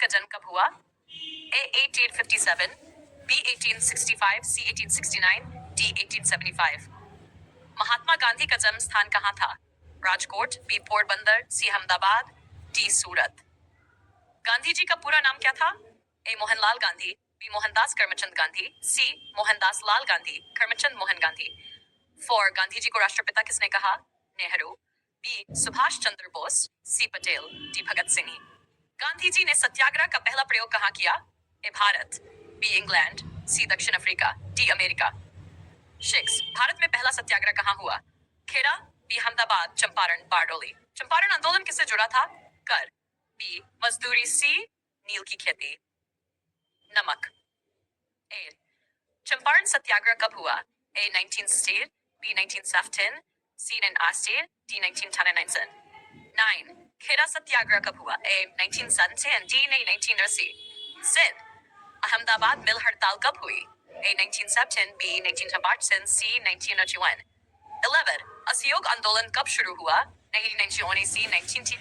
का जन्म कब हुआ? A 1857, B 1865, C 1869, D 1875। Mahatma Gandhi का जन्म स्थान कहाँ था? Rajkot, B Porbandar, C Ahmedabad, D सूरत। गांधी जी का पूरा नाम क्या था? A Mohanlal Gandhi, B Mohandas Karamchand Gandhi, C Mohandas लाल गांधी, करमचंद मोहन गांधी। 4 गांधी जी को राष्ट्रपिता किसने कहा? Nehru, B Subhash Chandra Bose, C Patel, D Bhagat Singh. Gandhi ji ने सत्याग्रह का पहला प्रयोग कहाँ किया? ए भारत, B इंग्लैंड, C दक्षिण अफ्रीका, D अमेरिका। 6 भारत में पहला सत्याग्रह कहाँ हुआ? खेड़ा, B अहमदाबाद, चंपारण, बारडोली। चंपारण आंदोलन किससे जुड़ा था? कर, B मजदूरी, C नील की खेती। नमक। ए चंपारण सत्याग्रह कब हुआ? A 1916, B 1917, C 1918, D 1919। 9 Kheda सत्याग्रह कब हुआ? A 1917, D 1980। सिद्ध अहमदाबाद मिल हड़ताल कब हुई? A 1917, B 1918, C 1981। 11 असहयोग आंदोलन कब शुरू हुआ? 1919, 19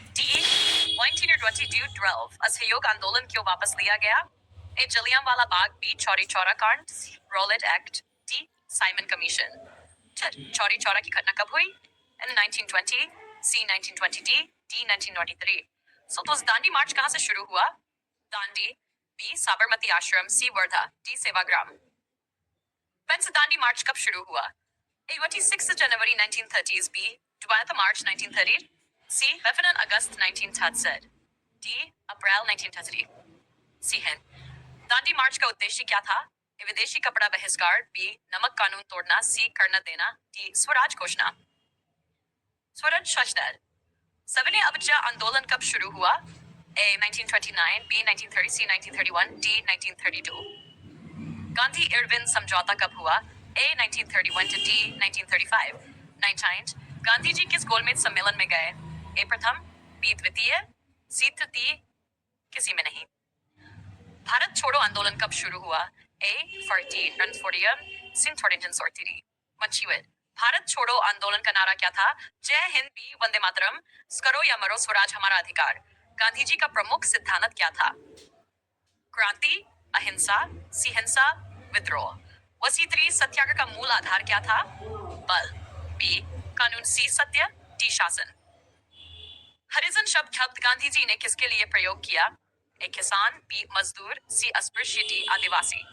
1922, 12 असहयोग आंदोलन क्यों वापस लिया गया? A जलियांवाला बाग, B चौरी चौरा कांड, C Rowlatt act, D Simon commission. Chauri Chaura की घटना कब हुई? In 1920, C 1920, D 1923। तो दांडी मार्च कहाँ से शुरू हुआ? Dandi, B Sabarmati Ashram, C Wardha, D Sevagram. पेंस दांडी मार्च कब शुरू हुआ? A 26 January 1930s, B 12 March 1930, C 11 August 1930, D April 1930। C है दांडी मार्च का उद्देश्य क्या था? A विदेशी कपड़ा बहिष्कार, B नमक कानून तोड़ना, C कर न देना, D स्वराज घोषणा। स्वराज शशदर सविनय अवज्ञा आंदोलन कब शुरू हुआ? A 1929, B 1930, C 1931, D 1932। Gandhi Irwin समझौता कब हुआ? A 1931 to D 1935। 19 Gandhi ji किस गोलमेज सम्मेलन में गए? A प्रथम, B द्वितीय, C तृतीय, किसी में नहीं। भारत छोड़ो आंदोलन कब शुरू हुआ? A 14 रणफोड़िया, सिंथोडिंजन सोर्तिरी। मच्छीवट भारत छोड़ो आंदोलन का नारा क्या था? जय हिंद, B वंदे मातरम, करो या मरो स्वराज हमारा अधिकार। गांधी जी का प्रमुख सिद्धांत क्या था? क्रांति, अहिंसा, सी हिंसा, विद्रोह। वसीत्री सत्याग्रह का मूल आधार क्या था? बल, B कानून, C सत्य, D शासन। हरिजन शब्द गांधी जी ने किसके लिए प्रयोग किया? A किसान, B मजदूर, C अस्पृश्य, D आदिवासी।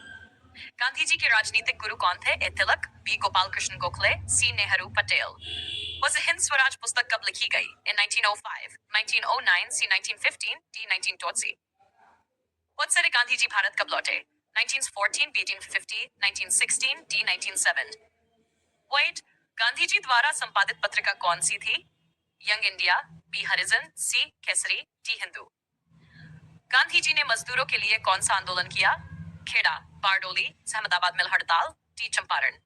गांधी जी के राजनीतिक गुरु कौन थे? A Tilak, B Gopal Krishna Gokhale, C Nehru, Patel. वह हिंद स्वराज पुस्तक कब लिखी गई? In 1905, 1909, C 1915, D 1920। वत्सरे Gandhi ji Bharat कब लौटे? 1914, B 1850, 1916, D 1907। White Gandhi ji द्वारा संपादित पत्रिका कौन सी थी? यंग इंडिया, B हरिजन, C केसरी, D हिंदू। गांधी जी ने मजदूरों के लिए कौन सा आंदोलन किया? खेड़ा, बारडोली, अहमदाबाद मिल हड़ताल, D चंपारण।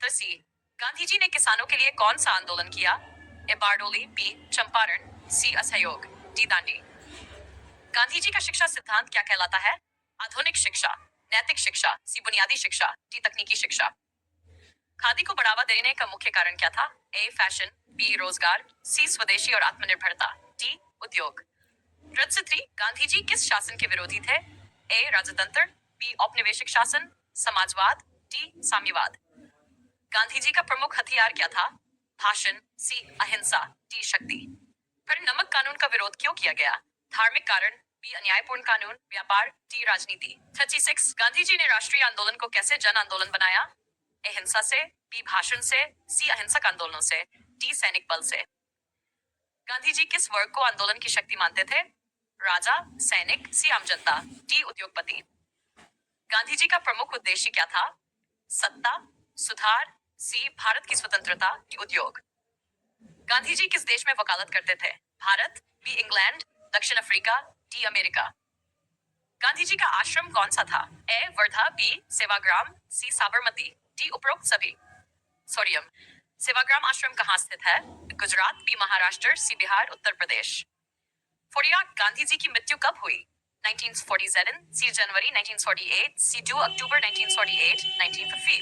सी गांधी जी ने किसानों के लिए कौन सा आंदोलन किया? ए बारडोली, B चंपारण, C असहयोग, D दांडी। गांधी जी का शिक्षा सिद्धांत क्या कहलाता है? आधुनिक शिक्षा, नैतिक शिक्षा, C बुनियादी शिक्षा, D तकनीकी शिक्षा। खादी को बढ़ावा देने का मुख्य कारण क्या था? A फैशन, B रोजगार, C स्वदेशी और आत्मनिर्भरता, D उद्योग। रजस्त्री गांधी जी किस शासन के विरोधी थे? A राजतंत्र, B औपनिवेशिक शासन, समाजवाद, D साम्यवाद। गांधी जी का प्रमुख हथियार क्या था? भाषण, C अहिंसा, D शक्ति। फिर नमक कानून का विरोध क्यों किया गया? धार्मिक कारण, B अन्यायपूर्ण कानून, व्यापार, D राजनीति। 36 गांधी जी ने राष्ट्रीय आंदोलन को कैसे जन आंदोलन बनाया? A हिंसा से, B भाषण से, C अहिंसक आंदोलनों से, D सैनिक बल से। गांधी जी किस वर्ग को आंदोलन की शक्ति मानते थे? राजा, सैनिक, C आम जनता, D उद्योगपति। गांधी जी का प्रमुख उद्देश्य क्या था? सत्ता, सुधार, C भारत की स्वतंत्रता, D उद्योग। गांधी जी किस देश में वकालत करते थे? भारत, B इंग्लैंड, दक्षिण Africa, D America. Gandhi ji का आश्रम कौन सा था? A Wardha, B Sevagram, C Sabarmati, D उपरोक्त सभी। सोडियम सेवाग्राम आश्रम कहाँ स्थित है? Gujarat, B Maharashtra, C Bihar, Uttar Pradesh. 48 गांधी जी की मृत्यु कब हुई? 1947, C जनवरी 1948, C 2 अक्टूबर 1948, 1950।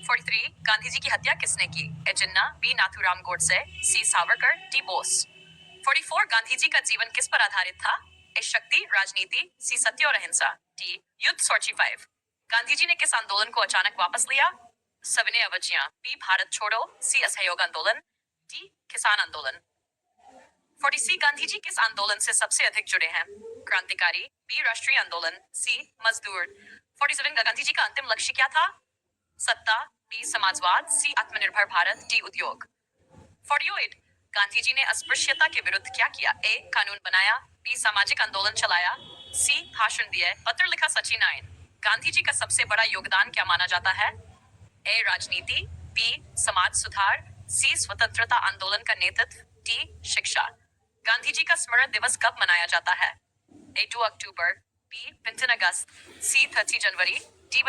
43 गांधी जी की हत्या किसने की? ए जिन्ना, B Nathuram Godse, C Savarkar, D Bose. 44 Gandhi ji का जीवन किस पर आधारित था? ए शक्ति राजनीति, सी सत्य और अहिंसा, डी युद्ध सोची 5। गांधी जी ने किस आंदोलन को अचानक वापस लिया? सविनय अवज्ञा, बी भारत छोड़ो, सी असहयोग आंदोलन, डी किसान आंदोलन। 40 गांधी जी किस आंदोलन से सबसे अधिक जुड़े हैं? क्रांतिकारी, बी राष्ट्रीय आंदोलन, सी मजदूर। 47 गांधी जी का अंतिम लक्ष्य क्या था? सत्ता, बी समाजवाद, सी आत्मनिर्भर भारत, डी उद्योग। 48 गांधी जी ने अस्पृश्यता के विरुद्ध क्या किया? ए कानून बनाया, बी सामाजिक आंदोलन चलाया, सी भाषण दिए, पत्र लिखा, सचिन आयन। गांधी जी का सबसे बड़ा योगदान क्या माना जाता है? ए राजनीति, बी समाज सुधार, सी स्वतंत्रता आंदोलन का नेतृत्व, डी शिक्षा। गांधी जी का स्मरण दिवस कब मनाया जाता है? ए 2 अक्टूबर, बी 15 अगस्त, सी 30 जनवरी,